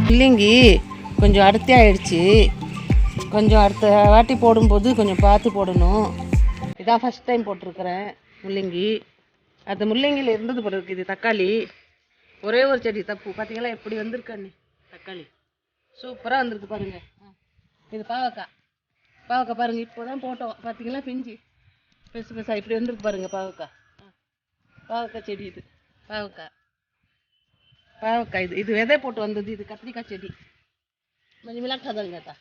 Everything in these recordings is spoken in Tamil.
முள்ளங்கி கொஞ்சம் அடர்த்தி ஆயிடுச்சு. கொஞ்சம் அடுத்த வாட்டி போடும்போது கொஞ்சம் பார்த்து போடணும். இதான் ஃபஸ்ட் டைம் போட்டிருக்கிறேன் முள்ளங்கி. அந்த முள்ளங்கியில் இருந்தது போல இருக்குது. இது தக்காளி, ஒரே ஒரு செடி தப்பு. பார்த்தீங்களா எப்படி வந்திருக்கான்னு? தக்காளி சூப்பராக வந்திருக்கு பாருங்க. இது பாவக்காய். பாவக்காய் பாருங்க, இப்போ தான் போட்டோம். பார்த்தீங்களா பிஞ்சு பெருசு பெருசாக இப்படி வந்திருக்கு பாருங்க. பாவக்காய் பாவக்காய் செடி. இது பாவக்காய் பாவக்காய் இது விதை போட்டு வந்தது. இது கத்திரிக்காய் செடி. கொஞ்சம் விளக்காதங்கத்தா.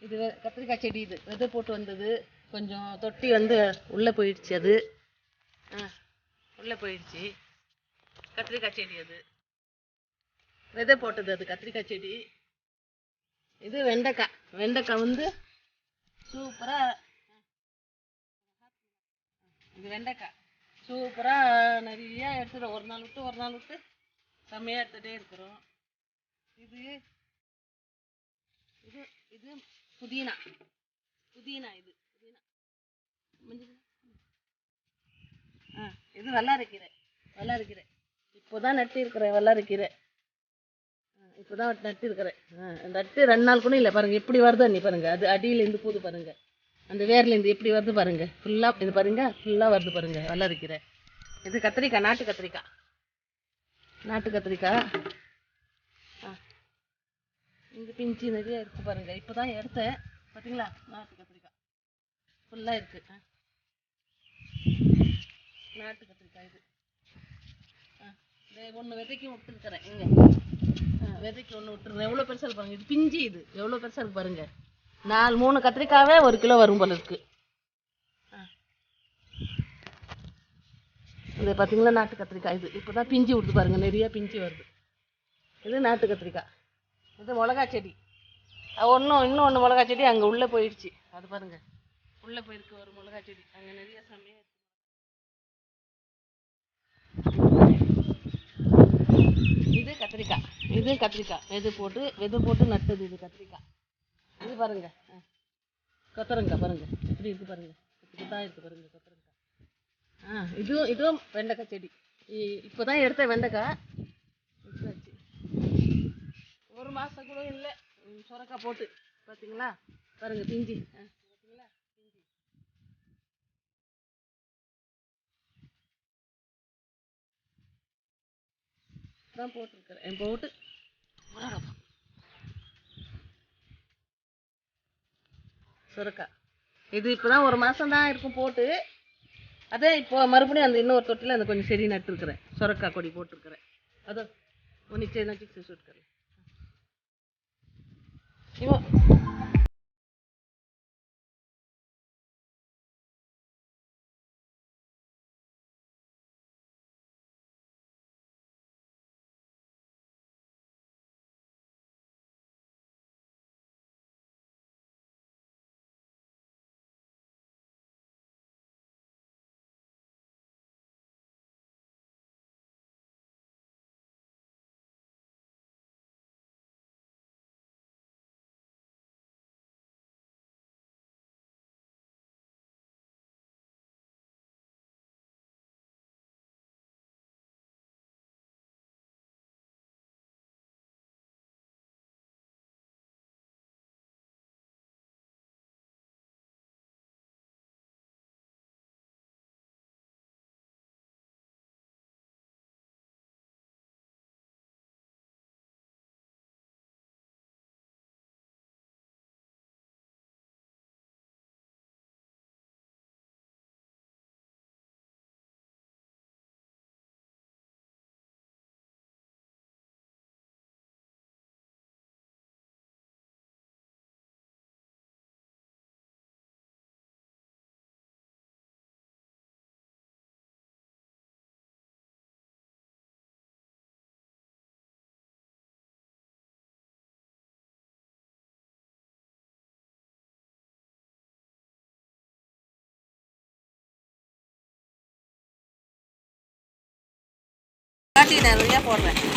இது கத்திரிக்காய் செடி. இது விதை போட்டு வந்தது. கொஞ்சம் தொட்டி வந்து உள்ளே போயிடுச்சு. அது உள்ளே போயிடுச்சு. கத்திரிக்காய் செடி அது விதை போட்டது. அது கத்திரிக்காய் செடி. இது வெண்டைக்காய். வெண்டைக்காய் வந்து சூப்பராக. இது வெண்டைக்காய் சூப்பராக நிறைய எடுத்துகிறோம். ஒரு நாள் விட்டு செம்மையாக எடுத்துகிட்டே இருக்கிறோம். இது இது இது புதினா. புதினா இது புதினா. இது வல்லாரைக்கீரை. வல்லாரைக்கீரை இப்போ தான் நட்டு இருக்கிறேன். வல்லாரைக்கீரை இப்போ தான் நட்டு இருக்கிறேன். நட்டு 2 நாள் கூட இல்லை பாருங்கள். எப்படி வருது அண்ணி பாருங்கள். அது அடியிலேருந்து பூது பாருங்கள். அந்த வேர்லேருந்து எப்படி வருது பாருங்கள். ஃபுல்லாக இது பாருங்கள். ஃபுல்லாக வருது பாருங்கள். வல்லாரைக்கீரை. இது கத்திரிக்காய். நாட்டு கத்திரிக்காய். நாட்டு கத்திரிக்காய். இந்த பிஞ்சு நிறைய இருக்குது பாருங்கள். இப்போ தான் எடுத்தேன். பார்த்தீங்களா? நாட்டு கத்திரிக்காய் ஃபுல்லாக இருக்குது. நாட்டு கத்திரிக்காய் இது. ஒன்று விதைக்கு விட்டுருக்கிறேன். இங்கே விதைக்கு ஒன்று விட்டுருக்கேன். எவ்வளோ பெருசாக இருக்கு பாருங்கள். இது பிஞ்சு. இது எவ்வளோ பெருசாக இருக்கு பாருங்கள். 3 கத்திரிக்காவே 1 கிலோ வரும் போல இருக்கு. இது பார்த்தீங்களா? நாட்டு கத்திரிக்காய். இது இப்போ தான் பிஞ்சு விடுது பாருங்கள். நிறைய பிஞ்சு வருது. இது நாட்டு கத்திரிக்காய். இது மிளகா செடி. இன்னொன்று மிளகா செடி அங்கே உள்ளே போயிடுச்சு. அது பாருங்கள். உள்ளே போயிருக்கு ஒரு மிளகா செடி. அங்கே நிறைய சமையல். இது கத்திரிக்காய். இது கத்திரிக்காய் விதை போட்டு நட்டது. இது கத்திரிக்காய். இது பாருங்க. கொத்தரங்காய் பாருங்க எப்படி இருக்கு பாருங்க. இப்படிதான் இருக்கு பாருங்க கொத்தரங்காய். இதுவும் வெண்டைக்காய் செடி. இப்போதான் எடுத்த வெண்டைக்காய். ஒரு மாசம் கூட இல்லை. சுரக்காய் போட்டு பார்த்தீங்களா பாருங்க பிஞ்சு. பார்த்தீங்களா பிஞ்சு தான் போட்டிருக்கிறேன். போட்டு சுரக்காய். இது இப்போதான் ஒரு மாதம் தான் இருக்கும் போட்டு. அதே இப்போ மறுபடியும் அந்த இன்னொரு தொட்டில் அந்த கொஞ்சம் செடி நட்டுருக்குறேன். சுரக்காய் கொடி போட்டிருக்கிறேன். அதோ நிச்சயம் நச்சு சுட்டுக்கிறேன். இவன் காட்டி நிறையா போடுறேன்.